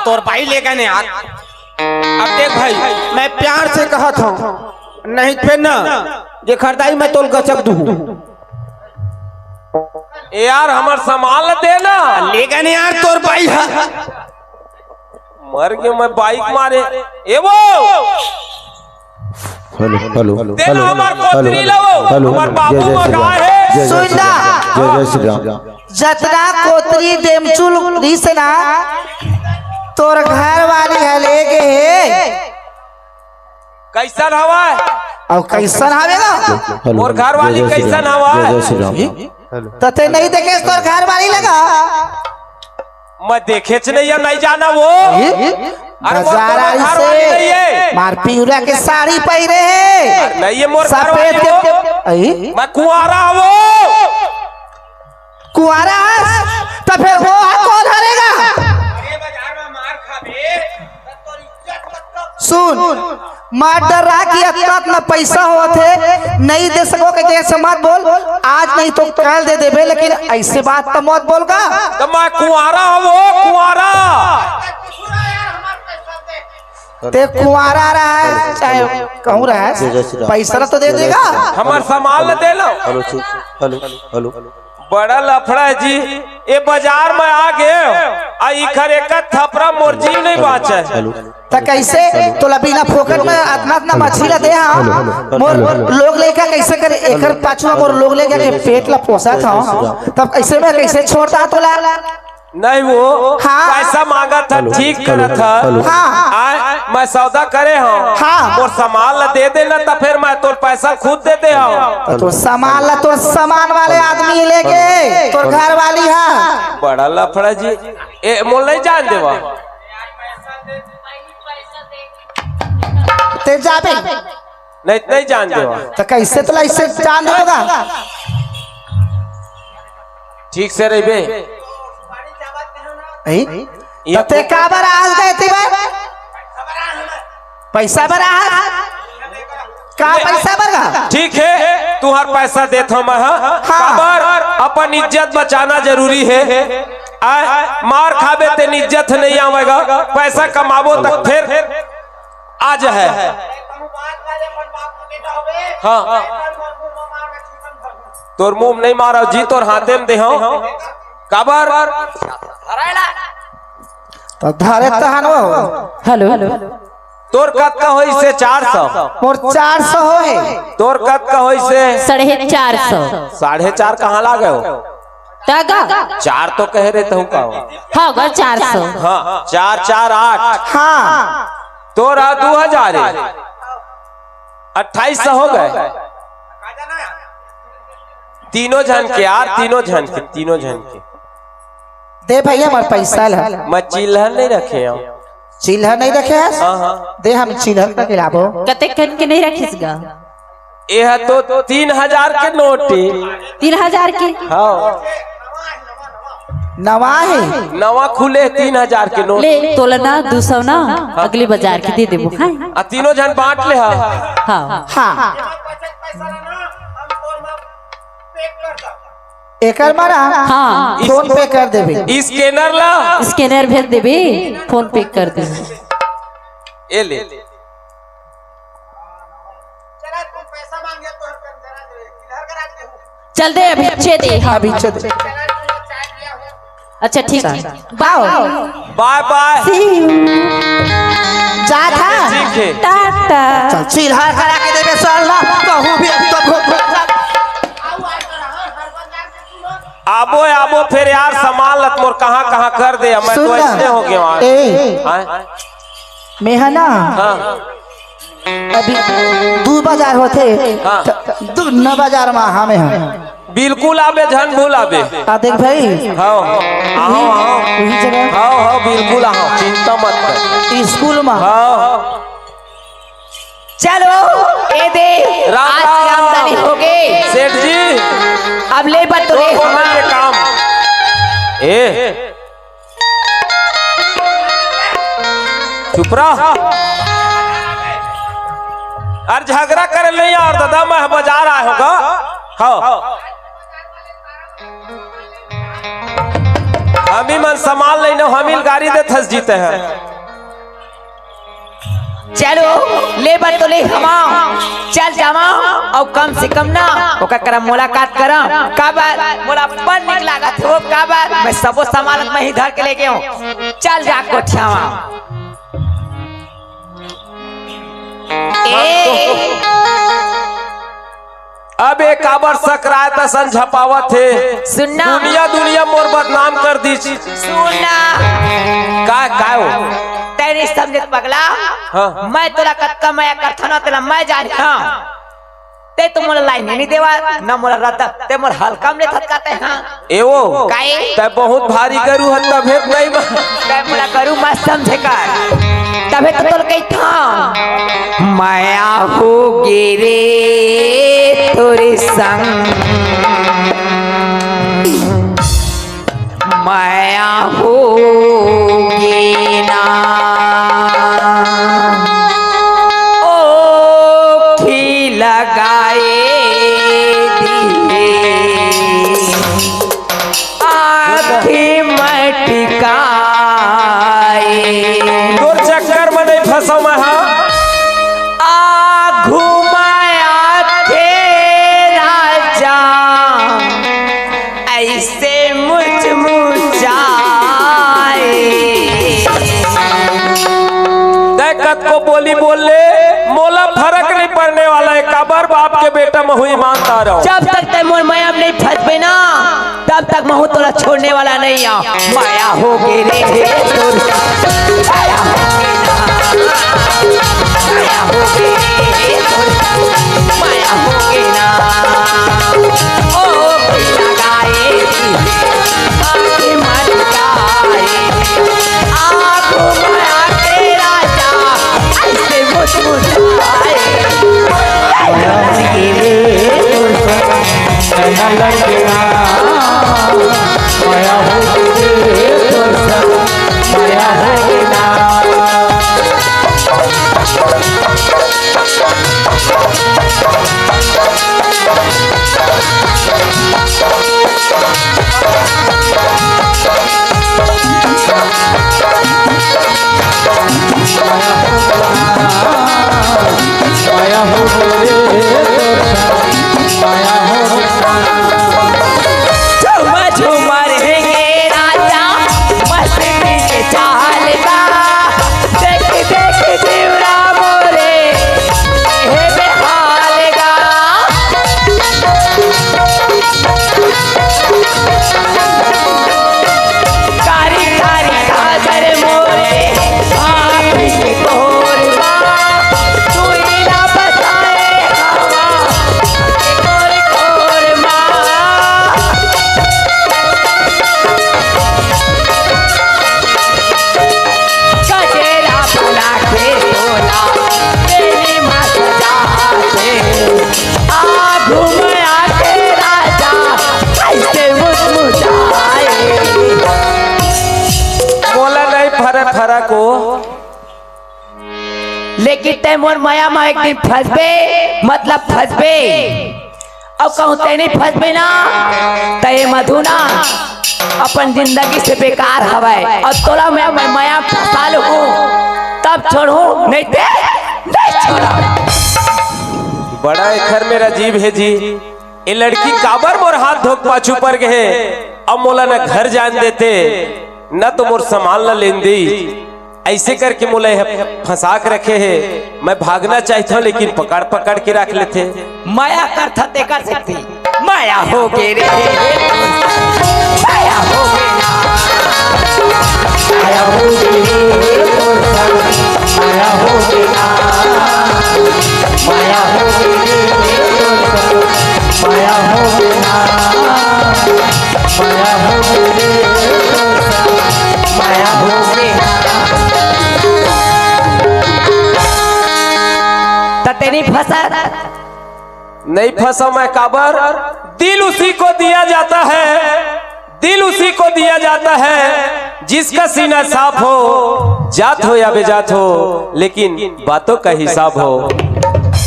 तोर भाई लेगा नहीं यार। अब देख भाई, मैं प्यार से कहत हूँ, नहीं फिर ना जे खरीदाई मैं तोल गचक दूँ यार। हमार सामान देना लेगा नहीं यार, तोर भाई है। मर गए मैं बाइक मारे ए वो हेलो हेलो हेलो देना हमार कोतरी लाओ, हमार बाबू मगा है। सुनना जय श्री राम। जतना कोतरी देमचुल रिसना तोर घर वाली है लेके है कैसन हवा और कैसन आवेगा मोर घर वाली कैसन हवा जय श्री राम। तते नहीं देखे तोर घर वाली लगा मैं देखे नहीं जाना वो। अरे मोर घर वाली नहीं है, मार पिउरा के साड़ी पहने है नहीं है मोर घर वाली वो। मैं कुंवारा वो कुआरा तो फिर वो कौन हरेगा? सुन मार डरा कि इतना पैसा होते नहीं दे सको के जैसे मत बोल, आज नहीं तो कल दे देबे, लेकिन ऐसे बात तो मत बोल का। तो मैं कुंवारा वो कुंवारा ते कुआरा रहा है चाहे कहूँ रहा है, पैसा तो दे देगा। हमार सामान दे लो। हेलो हेलो हेलो बड़ा लफड़ा है जी, ये बाजार में आ गए खर एक थपरा मोर जीव नहीं बाचे। तो कैसे तो बिना फोकट में इतना इतना मछली दे मोर लोग लेकर कैसे करे एकर पाछुआ मोर लोग लेकर के पेट ला पोसा था, तब ऐसे में कैसे छोड़ता तो ला नहीं वो हाँ। पैसा मांगा था, ठीक करा था। हाँ। मैं सौदा करे हूँ हाँ। और सामान दे देना तो फिर मैं तो पैसा खुद देते हूँ। तो सामान ला तो सामान वाले आदमी लेके तो घर वाली है। बड़ा लफड़ा जी, ए मोल नहीं जान देवा ते जाबे नहीं जान देवा तो कैसे तो ऐसे जान देगा ठीक से रही ते का बराज गए थे पैसा बराज का पैसा बरगा ठीक है तू हर पैसा देता मैं खबर अपन इज्जत बचाना जरूरी है। मार खाबे तेन इज्जत नहीं आवेगा, पैसा कमाबो तक फिर आज है। हाँ तोर मुंह नहीं मारा जी, तोर हाथे में दे काबर तो धारे तहनो हेलो तोर कत का होई से 400 मोर 400 हो है, तोर कत का होई से 450 4.5 कहाँ लागे हो? टगा 4 तो कह रहे थे का होगा 400। हाँ 4 4 8 हाँ तोरा 2000 2800 हो गए तीनों जन के यार, तीनों जन के दे भैया हमारे पैसा ला। मैं चिल्हर नहीं रखे हूँ। चिल्हर नहीं रखे है? हाँ दे हम चिल्हर का खिलाबो। कते कन के नहीं रखिसगा? यह तो 3000 के नोट 3000 के। हाँ नवा है नवा खुले 3000 के नोट ले तोलना 200 ना अगले बाजार के दे देबो। हाँ तीनों जन बांट ले। हाँ हाँ एकर मारा हाँ फोन पे कर देबे, स्कैनर ला स्कैनर भेज देबे, फोन पे कर दे। ये ले चल दे अभी छे दे। हाँ अभी चल अच्छा ठीक है बाओ बाय बाय जा था ठीक है। टाटा। चल चिल्हर करा के देबे सर ना कहूं भी तो आबो फिर यार सामान लत मोर कहाँ कर दे, मैं तो ऐसे हो गया मेहना अभी 2 बाजार होते हाँ। 2 बाजार में हमें हैं बिल्कुल आबे झन भूल आबे। देख भाई हाँ वही जगह हाँ बिल्कुल हाँ चिंता मत कर। स्कूल में हाँ चलो ए दे आज की आमदनी हो गई सेठ जी, अब ले बत रे हमारे काम चुप रहा। अरे झगड़ा करे नहीं यार दादा, मैं बाजार आया होगा। हाँ हम ही मन संभाल नहीं, हम ही गाड़ी दे थस जीते हैं। चलो लेबर तो ले हमा चल जावा और कम से कम ना ओकर करम मुलाकात करम का बात मोला पर निक लागत हो का बात मैं सबो सामान में ही धर के लेके आऊं चल जा कोठियावा अब एक काबर सकरात सन झपावत थे सुनना दुनिया दुनिया मोर बदनाम कर दी। सुनना का हो तेरी समझत पगला हाँ। मैं तोला कत्का मैं करथा ना तेला मैं जानी हां ते तो मोला लाइन नहीं देवा ना मोला रद्दा ते मोर हल्का में थकाते हां एवो काई ते बहुत भारी करू हत भेद नहीं बा ते मोला करू मत समझे कर तबे तो तोल कही था माया हो गिरे तोरे संग माया हो गिना ओ खी लगाए दिए आँखी मटकाए तोर चक्कर में नहीं फंसो मैं हाँ आ घुमाया थे राजा ऐसे को बोली बोल ले मोला फर्क नहीं पड़ने वाला है काबर बाप के बेटा महू ईमानदार रहो जब तक ते मोर माया में नहीं फंसबे ना तब तक महू तोला छोड़ने वाला नहीं आ माया हो गे रे तोर माया हो गे माया हो गे ना ओ लगाए आके मर जाए आँखों माया के राजा ऐसे मुस्कुराए फरा को लेकिन ते मोर माया में एक दिन फंसबे मतलब फंसबे अब कहूँ ते नहीं फंसबे ना ते मधु ना अपन जिंदगी से बेकार हवाए और तोला मैं माया फंसाल हूँ तब छोड़ू नहीं ते नहीं छोड़ा बड़ा एखर मेरा जीव है जी ये लड़की काबर मोर हाथ धोक पाछू पर गए अब मोला न घर जान देते न तो मोर संभाल न लेन दी ऐसे करके मोला फंसा के रखे है मैं भागना चाहता हूँ लेकिन पकड़ पकड़ के रख लेते माया कर थते कर सकती माया हो गे रे माया हो गे माया हो गे माया हो गे माया हो गे माया हो गे माया हो गे माया हो गे तते नहीं फंसा नहीं फंसा मैं काबर दिल उसी को दिया जाता है दिल उसी को दिया जाता है जिसका सीना साफ हो जात हो या बेजात हो लेकिन बातों का हिसाब हो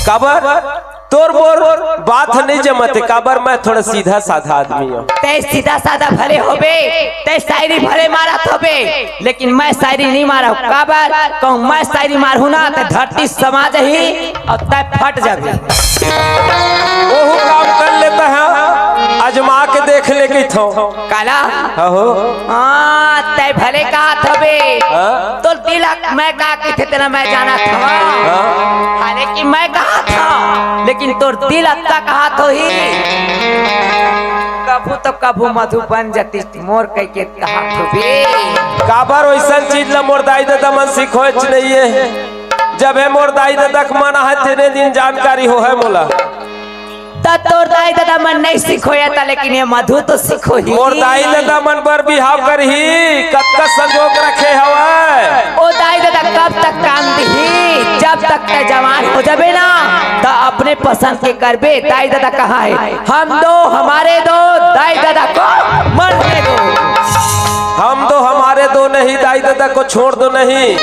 काबर तोर बोर बात नहीं जमते काबर मैं थोड़ा सीधा साधा आदमी हूँ। ते सीधा साधा भले होबे, ते शायरी भले मारत होबे, लेकिन मैं शायरी नहीं मारा काबर कहूँ मैं शायरी मारू ना तो धरती समाज ही और तय फट जाबे। वो काम कर लेता है आजमा के देख ले के थो काला हो हाँ तय भले कहा थबे तो दिलक मैं कहा कि थे तेरा मैं जाना था हालांकि मैं कहा था लेकिन तोर दिल अत्ता कहा तो ही कभू तो कभू मधु बन जाती मोर कह के कहा तो भी काबर वैसा चीज ला मोर दाई दादा मन सीखो नहीं है जब है मोर दाई दादा के मना है तेरे दिन जानकारी हो है मोला तोर दाई दादा मन नहीं सीखोया था लेकिन ये मधु तो सीखो ही मोर दाई दादा मन पर बिहाव कर ही कतका संजोग रखे हवा ओ दाई दादा कब तक काम दी जब तक ते जवान हो जाबे ना तो अपने पसंद के करबे। दाई दादा कहा है हम दो हमारे दो दाई दादा को मरने दो हम तो हमारे दो नहीं दाई दादा को छोड़ दो नहीं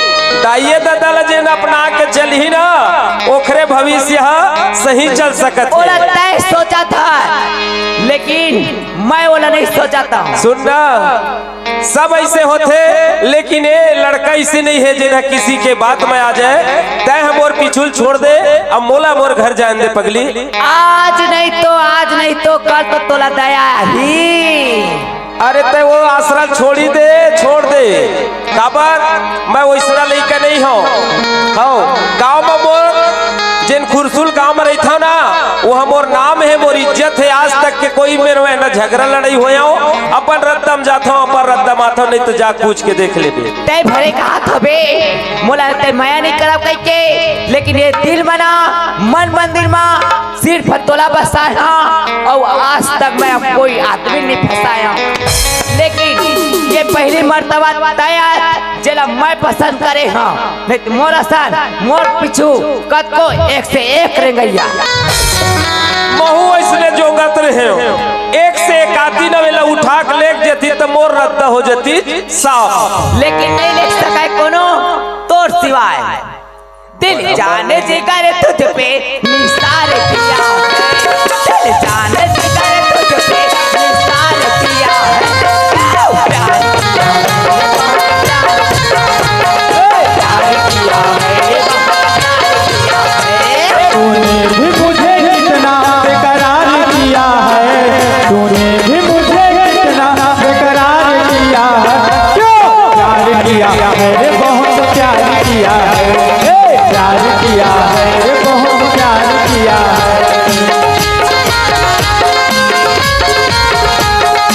दाइये दादा लजेन अपना के चल ही ना ओखरे भविष्य सही चल सकत ओला तय सोचा था लेकिन मैं ओला नहीं सोचा था। सुनना सब ऐसे होते लेकिन ये लड़का ऐसे नहीं है जेना किसी के बात में आ जाए तय हम और पिछुल छोड़ दे अब मोला मोर घर जान दे पगली आज नहीं तो कल तो तोला दया ही अरे ते वो आसरा छोड़ दे काबर मैं वैसरा लड़का नहीं हूँ गाँव में मोर जिन खुरसुल गाँव में रहता ना वो हमोर नाम है मोर इज्जत है आज तक के कोई मेरे में न झगड़ा लड़ाई होया हो अपन रद्दम जाता हूँ अपन रद्दम आता हूँ नहीं तो जा पूछ के देख ले तय भरे कहा थबे मोला तय माया नहीं करब कह के लेकिन ये दिल मना मन मंदिर में सिर्फ तोला बसाया और आज तक मैं कोई आदमी नहीं फंसाया लेकिन ये पहली मर्तबा दया जेला मैं पसंद करे हाँ नहीं तो मोर आसान मोर पिछू कद को एक से एक रेंगैया महू ऐसने जोंगत रहे एक से एक आती न वेला उठा के लेक जती तो मोर रद्दा हो जाती साफ लेकिन नहीं ले सका कोनो तोर सिवाय दिल जाने जिगर तुझ पे निसार किया दिल जाने जिगर तुझ पे निसार किया प्यार किया तूने भी मुझे कितना बेकरार किया है तूने भी मुझे कितना बेकरार किया है क्यों प्यार किया है बहुत प्यार किया है प्यार किया है बहुत प्यार किया है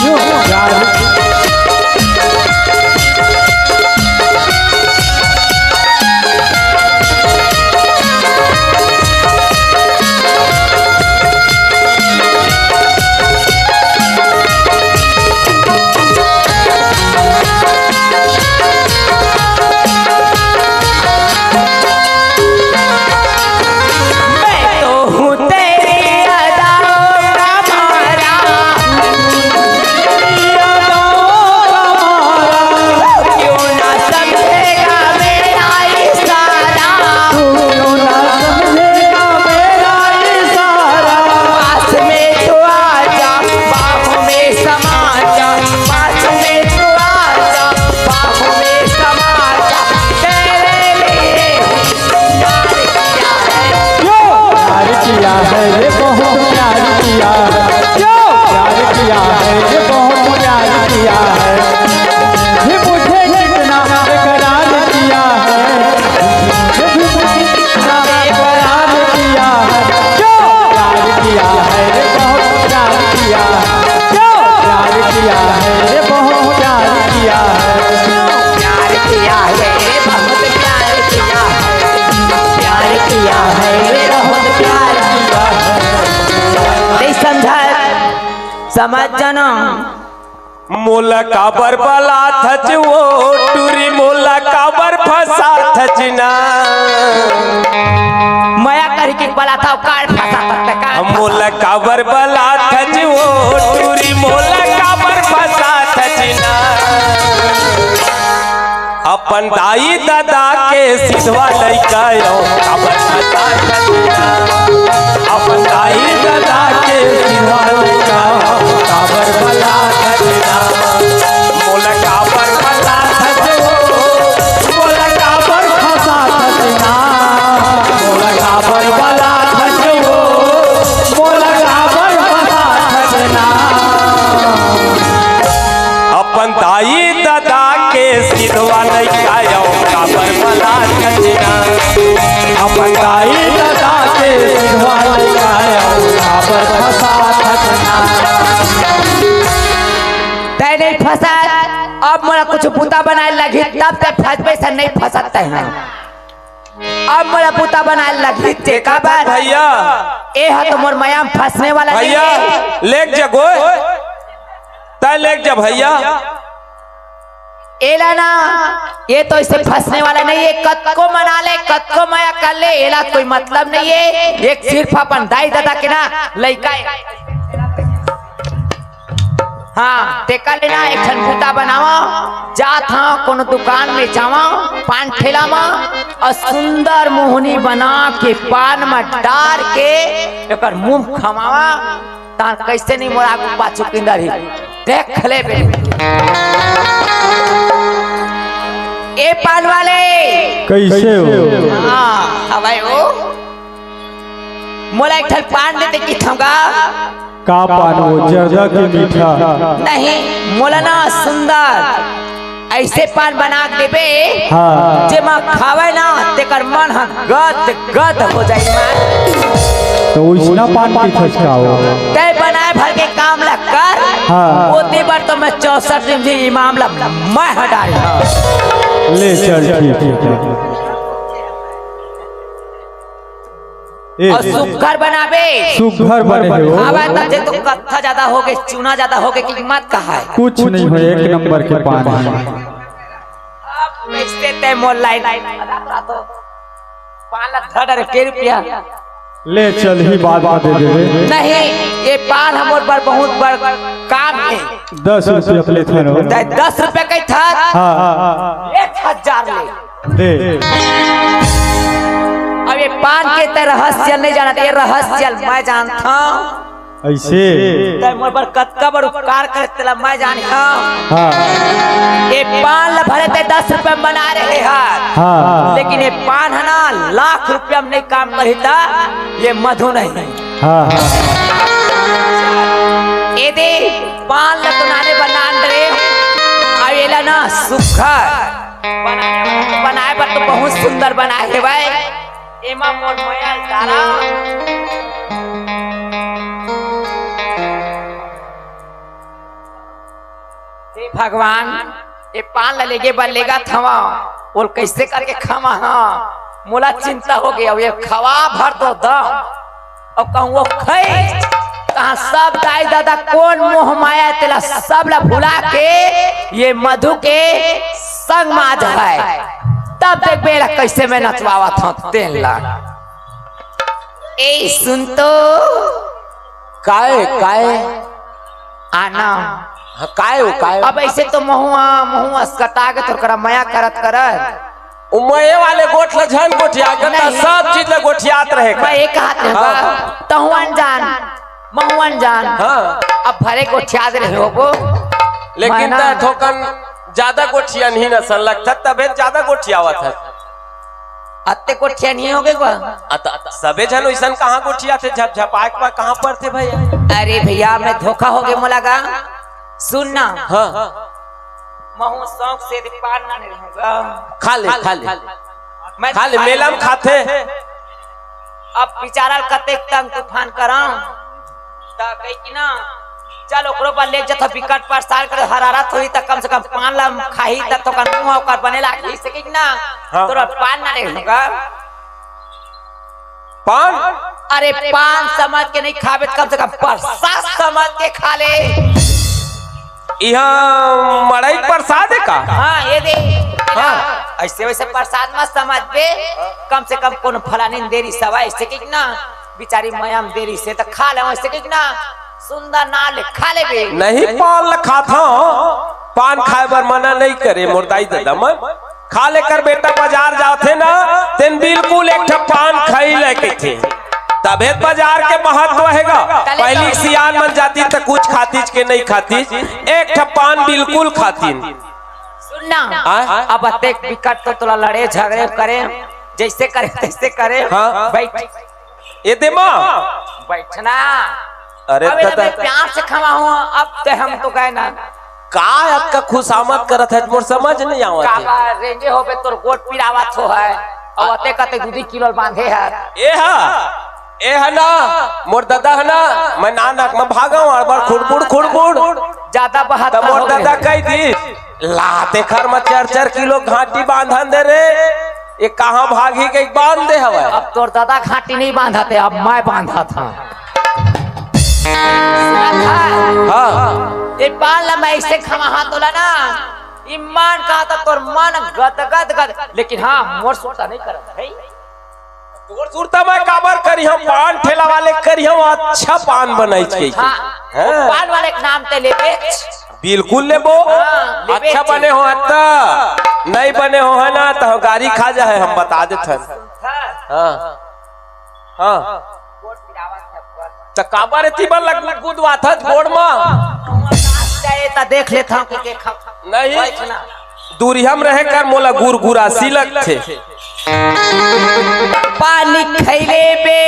क्यों प्यार समझ जाना मोला काबर बला थच वो टूरी मोला काबर फंसा थच ना माया करके बला था कार फंसा तक मोला काबर बला थच वो टूरी मोला काबर फंसा थच ना अपन दाई दादा के सिधवा लइका काबर फंसा थच ना अपन दाई दादा के सिधवा लइका काबर बला धजना मोला काबर बला धजो मोला काबर फसा सजना मोला काबर वाला धजो मोला काबर फसा सजना अपन दाई दादा के सिधवा लइका काबर बला धजना अपन दाई दादा के सिधवा लइका काबर फसा सजना तय नहीं फंसा अब मोला कुछ पुता बनाए लगी तब तक फंसबे से नहीं फंसते हैं अब मोला पुता बनाए लगी ते काबर भैया ए है तो मोर मयाम फंसने वाला नहीं भैया है। लेक जगो तय लेक जा भैया एला ना ये तो इसे फंसने वाला नहीं है कद को मना ले कद को माया कर ले एला कोई मतलब नहीं है एक सिर्फ अपन दाई दादा के ना लइका हाँ टेका लेना एक ठन पुता बनावा जात हाँ कोनो दुकान में जावा पान ठेला में और सुंदर मोहनी बना के पान में डार के एकर मुंह खमावा तार कैसे नहीं मोरा को पाछू किंदर ही देख ले बे ए पान वाले कैसे हो हाँ हवाई हो मोला एक ठन पान देते कि थमगा का पान हो जर्दा के मीठा नहीं मोला ना सुंदर ऐसे पान बना के देबे हाँ जे मां खावे ना तेकर मन ह गद गद हो जाई मां तो उसना पान की खसकाओ ते बनाए भर के काम ला कर हाँ। वो देवर तो मैं 64 दिन जी मामला मैं हटा रहा ले चल ठीक है और सुखर बनाबे सुघर बने हो आवा तब जे तो कत्था ज्यादा हो गए चूना ज्यादा हो गए की कीमत कहा है कुछ नहीं हो एक नंबर के पान अब बेचते ते मोल लाइन तो 5 लाख धड़ के रुपया ले चल ही बात दे दे नहीं ये पान हमर पर बहुत बड़ काम है 10 रुपये अपने थे नो 10 रुपए का था हाँ 1000 ले दे अब ये पान के ते रहस्य नहीं जानता ये रहस्य मैं जानता हूं ऐसे ते मोर पर कतका बड़ उपकार करे तेला मैं जानता हूं हाँ ये पान ला भरे ते 10 रुपए बना रहे हैं हाँ लेकिन ये पान है ना लाख रुपया में नहीं काम करता ये मधु नहीं हाँ ये दे पान ला तो नाने बनान रे अब ये ला ना सुखर बनाए पर तो बहुत सुंदर बनाए है भाई एमा मोर मोया तारा हे भगवान ये पान ला लेके बल्लेगा थवा और कैसे करके खावा हाँ मोला चिंता हो गया ये खवा भर तो दम और कहूँ वो खाई कहा सब दाई दादा कौन मोह माया तेला सब ला भुला के ये मधु के संग माज है तब देख बेला कैसे मैं नचवावा था तेल ला ए सुन तो काय काय आना काय अब ऐसे तो महुआ कटा के तो करा माया करत करत उमये वाले गोठ ल झन गोठिया गता नहीं। सब चीज ल गोठियात रहे मैं एक हाथ में हाँ। तहुअन जान महुअन जान हाँ। अब भरे को ठियाद रहे हो को लेकिन माना। त ठोकन ज्यादा गोठिया नहीं न सन लगता तबे ज्यादा गोठियावत है अत्ते को ठिया नहीं हो गए सबे जन वैसन कहाँ गोठिया थे झपझपाए के कहाँ पर थे भैया अरे भैया मैं धोखा हो गया मोलागा सुनना हाँ महू शौक से पान ना नहीं रहूंगा खा ले मैं खा ले मेला में खाते अब बेचारा कते तंग तूफान कराऊं ता कही कि ना चल ओकरो पर ले जथा विकट पर साल कर हरारत होई त कम से कम पान ला खाई त तो कर मुंह ओकर बनेला खी सके कि ना हाँ। तोरा पान ना रहेगा पान अरे पान समझ के नहीं खावे कम से कम प्रसाद समझ के खा ले यहाँ मड़ई प्रसाद है का हाँ ये दे हाँ। ऐसे वैसे प्रसाद मत समझ बे कम से कम कोनो फलानी देरी सवा ऐसे कि ना बिचारी मयाम देरी से तो खा ले ऐसे कि ना सुंदर ना ले खा ले बे नहीं पान ल खाता पान खाए बर मना नहीं करे मुर्दाई दादा मन खा लेकर बेटा बाजार जाते ना तेन बिल्कुल एक ठा पान खाई लेके थे तबे बाजार के महत्व हैगा। पहली सियान बन जाती तो कुछ खातीज के नहीं खातीज, एक ठपान बिल्कुल खातीन। सुनना अब अतेक विकट तो तोला लड़े झगड़े करे जैसे करे तैसे करे। हाँ। बैठ ये दे माँ बैठना। अरे अब मैं प्यार से खवा हूँ अब तो हम तो गए ना का आपका खुशामद करत है मोर समझ नहीं आवत है। काबा रेंगे होबे तोर गोट पिरावत हो है और अते कते दूधी किलो बांधे है। ए है ना मोर दादा है ना, मैं नानक में भागा हूँ और बार खुड़बुड़ ज्यादा बहादुर तो मोर दादा कही थी लाते खर में 4-4 किलो घाटी बांधन दे रे, ये कहाँ भागी के बांध दे हवा। अब तोर दादा घाटी नहीं बांधा थे, अब मैं बांधा था। हाँ ये पाल मैं ऐसे खमा तोला ना ईमान कहा था तोर मन गद लेकिन हाँ मोर सोचा नहीं करत है। तोर सुरता मैं काबर करी हम पान ठेला वाले करी हम अच्छा पान बनाई छे। हाँ, हाँ। पान वाले के नाम ते ले बेच बिल्कुल लेबो। हाँ, ले अच्छा बेच। बने हो तो नहीं बने हो है ना तो गाड़ी खा जा है हम बता देते हैं। हाँ हाँ तो काबर इतनी बार लग कूदवा था गोड़ में ता देख लेता हूँ कि देखा नहीं बैठना। दूरी हम रहे कर मोला गुरगुरा सिलक थे। पानी खैले बे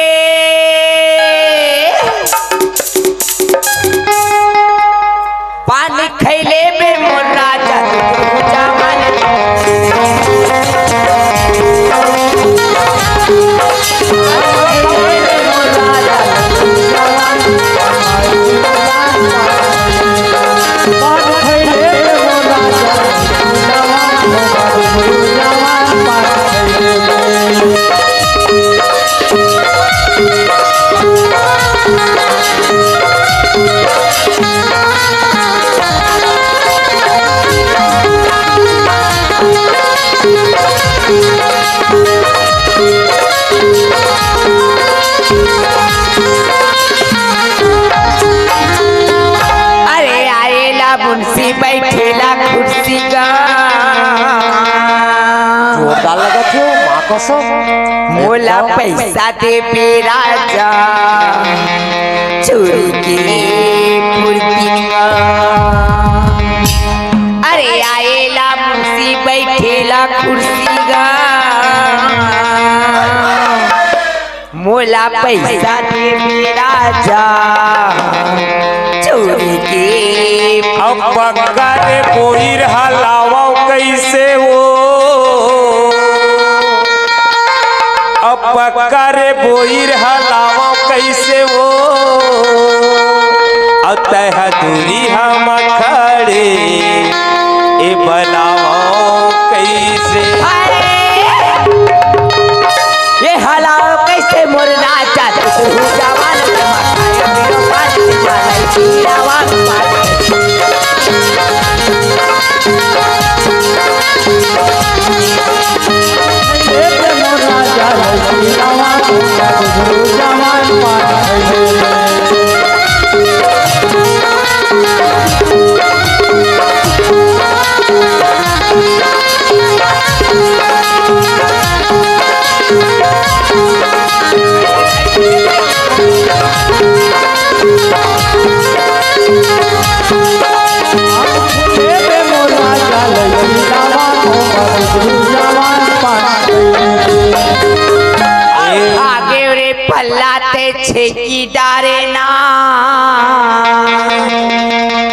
पानी खैले बे मोर राजा मुंशी बैठेला कुर्सी का जोरदार लगा थे माँ कसम। मोला पैसा दे बे राजा चोरी के फुर्तिया। अरे आएला मुंशी बैठेला कुर्सी का मोला पैसा दे बे राजा चोरी के। अब बगारे बोहिर हलावा कैसे वो, अब बगारे बोहिर हलावा कैसे वो, अब तह दूरी हम खड़े ए बनावा कैसे। ये हलाओ कैसे मोर राजा तू जवान आगे रे पल्लाते छेकी डारे ना।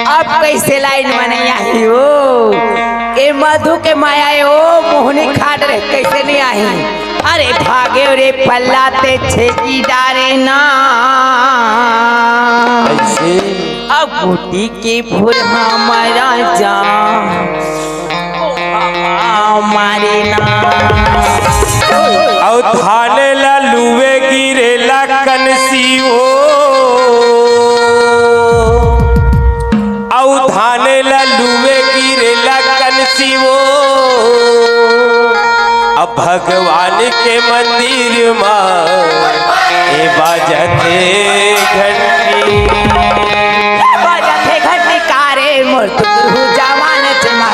अब कैसे लाइन में आई हो ए मधु के माया ओ मोहनी खाट रे कैसे नहीं आई। अरे भागे रे पल्लाते छेकी डारे ना अब बूटी के फूल हमारा जा मारे ना। और थाने ला लुए गिरे ला कनसी हो, और थाने ला लुए गिरे ला कनसी हो। अब भगवान के मंदिर में ए बाजते घंटी बाजते घंटी कारे मोर तू जवान चमा